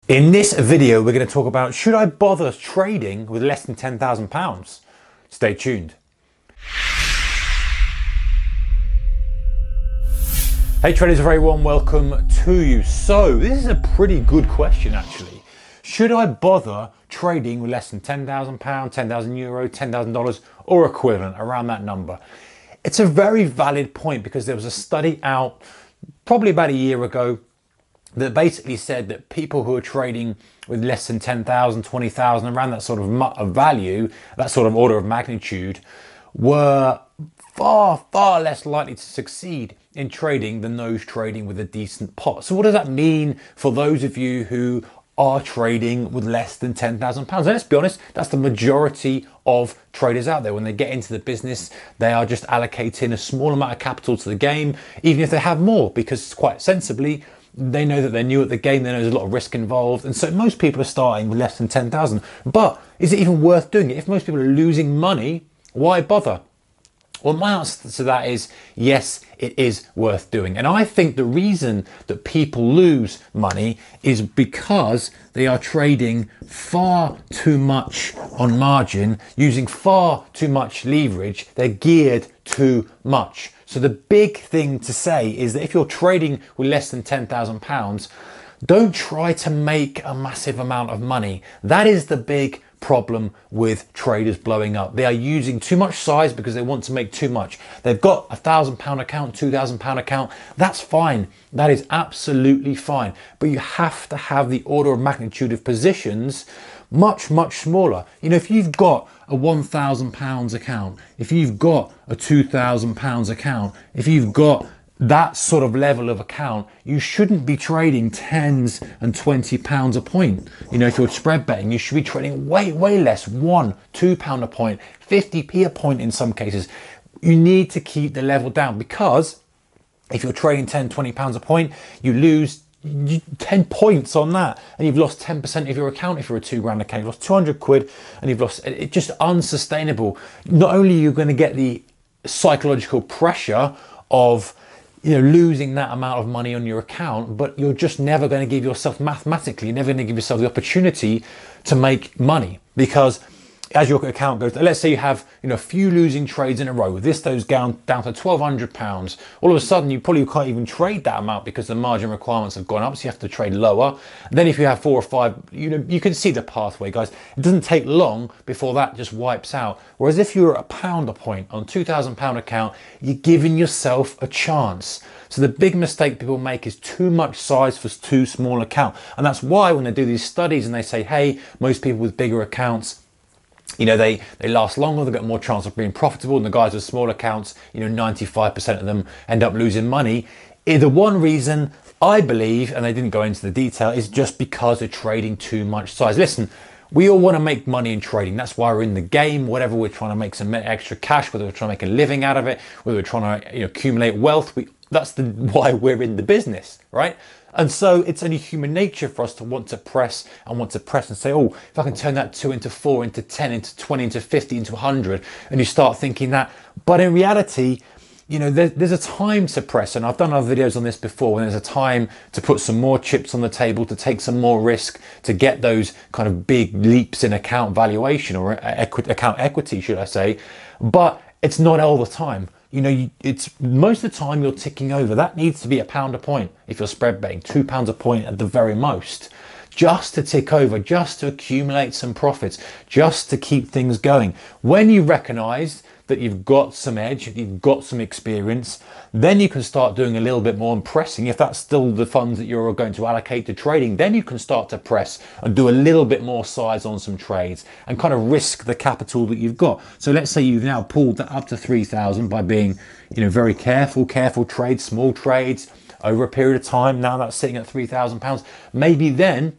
In this video, we're going to talk about, should I bother trading with less than £10,000? Stay tuned. Hey traders, a very warm welcome to you. So this is a pretty good question actually. Should I bother trading with less than £10,000, €10,000, $10,000 or equivalent, around that number? It's a very valid point because there was a study out probably about a year ago that basically said that people who are trading with less than 10,000, 20,000, around that sort of value, that sort of order of magnitude, were far less likely to succeed in trading than those trading with a decent pot. So what does that mean for those of you who are trading with less than £10,000? And let's be honest, that's the majority of traders out there. When they get into the business, they are just allocating a small amount of capital to the game, even if they have more, because quite sensibly, they know that they're new at the game, they know there's a lot of risk involved, and so most people are starting with less than 10,000. But is it even worth doing it? If most people are losing money, why bother? Well, my answer to that is yes, it is worth doing. And I think the reason that people lose money is because they are trading far too much on margin, using far too much leverage. They're geared too much. So the big thing to say is that if you're trading with less than £10,000, don't try to make a massive amount of money. That is the big problem with traders blowing up. They are using too much size because they want to make too much. They've got £1,000 account, £2,000 account. That's fine. That is absolutely fine. But you have to have the order of magnitude of positions much smaller. You know, if you've got a £1,000 account, if you've got a £2,000 account, if you've got that sort of level of account, you shouldn't be trading tens and £20 a point. You know, if you're spread betting, you should be trading way less, £1, £2 a point, 50p a point in some cases. You need to keep the level down, because if you're trading 10, £20 a point, you lose 10 points on that, and you've lost 10% of your account. If you're a £2 account, you've lost 200 quid, and you've lost. It's just unsustainable. Not only are you going to get the psychological pressure of, you know, losing that amount of money on your account, but you're just never going to give yourself, mathematically, you're never going to give yourself the opportunity to make money, because as your account goes, let's say you have, you know, a few losing trades in a row, this goes down to £1,200. All of a sudden, you probably can't even trade that amount because the margin requirements have gone up, so you have to trade lower. And then if you have 4 or 5, you know, you can see the pathway, guys. It doesn't take long before that just wipes out. Whereas if you're at £1 a point on £2,000 account, you're giving yourself a chance. So the big mistake people make is too much size for too small account. And that's why when they do these studies and they say, hey, most people with bigger accounts, you know, they last longer, they've got more chance of being profitable, and the guys with small accounts, you know, 95% of them end up losing money. The one reason I believe, and they didn't go into the detail, is just because they're trading too much size. Listen, we all want to make money in trading. That's why we're in the game. Whatever we're trying to make some extra cash, whether we're trying to make a living out of it, whether we're trying to, you know, accumulate wealth, that's why we're in the business, right? And so it's only human nature for us to want to press and say, oh, if I can turn that 2 into 4, into 10, into 20, into 50, into 100, and you start thinking that. But in reality, you know, there's a time to press, and I've done other videos on this before, when there's a time to put some more chips on the table, to take some more risk, to get those kind of big leaps in account valuation, or account equity, should I say. But it's not all the time. You know, it's most of the time you're ticking over. That needs to be £1 a point if you're spread betting, £2 a point at the very most, just to tick over, just to accumulate some profits, just to keep things going. When you recognize that you've got some edge, you've got some experience, then you can start doing a little bit more and pressing. If that's still the funds that you're going to allocate to trading, then you can start to press and do a little bit more size on some trades and kind of risk the capital that you've got. So let's say you've now pulled that up to 3,000 by being, you know, very careful trades, small trades over a period of time. Now that's sitting at £3,000. Maybe then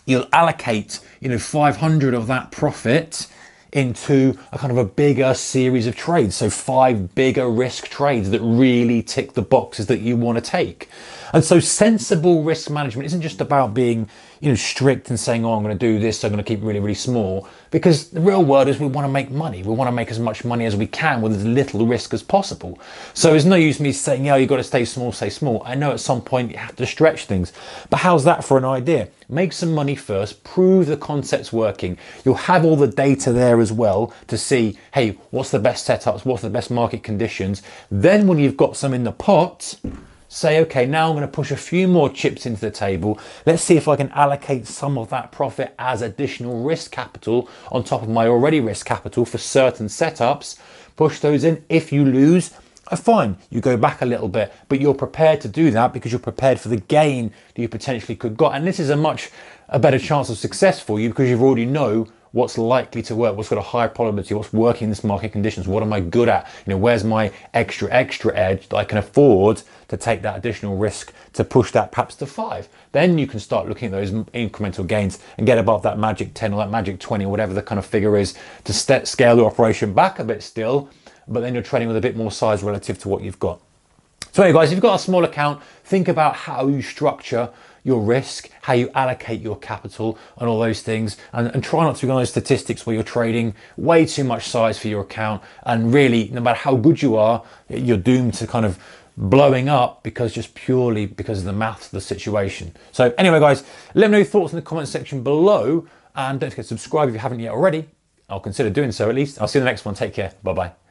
you'll allocate, you know, 500 of that profit into a kind of a bigger series of trades. So 5 bigger risk trades that really tick the boxes that you want to take. And so sensible risk management isn't just about being, strict and saying, oh, I'm going to do this, so I'm going to keep really, really small. Because the real world is we want to make money. We want to make as much money as we can with as little risk as possible. So there's no use me saying, you've got to stay small. I know at some point you have to stretch things. But how's that for an idea? Make some money first, prove the concept's working. You'll have all the data there as well to see, hey, what's the best setups? What's the best market conditions? Then when you've got some in the pot, say, okay, now I'm going to push a few more chips into the table. Let's see if I can allocate some of that profit as additional risk capital on top of my already risk capital for certain setups. Push those in. If you lose, fine, you go back a little bit, but you're prepared to do that because you're prepared for the gain that you potentially could got. And this is a better chance of success for you because you've already know what's likely to work, what's got a high probability, what's working in this market conditions, what am I good at, where's my extra edge that I can afford to take that additional risk to push that perhaps to 5. Then you can start looking at those incremental gains and get above that magic 10 or that magic 20 or whatever the kind of figure is to scale the operation back a bit still, but then you're trading with a bit more size relative to what you've got. So anyway, guys, if you've got a small account, think about how you structure your risk, how you allocate your capital and all those things, and try not to be on those statistics where you're trading way too much size for your account, and really, no matter how good you are, you're doomed to kind of blowing up purely because of the maths of the situation. So anyway, guys, let me know your thoughts in the comment section below, and don't forget to subscribe if you haven't yet already. I'll consider doing so at least. I'll see you in the next one. Take care. Bye-bye.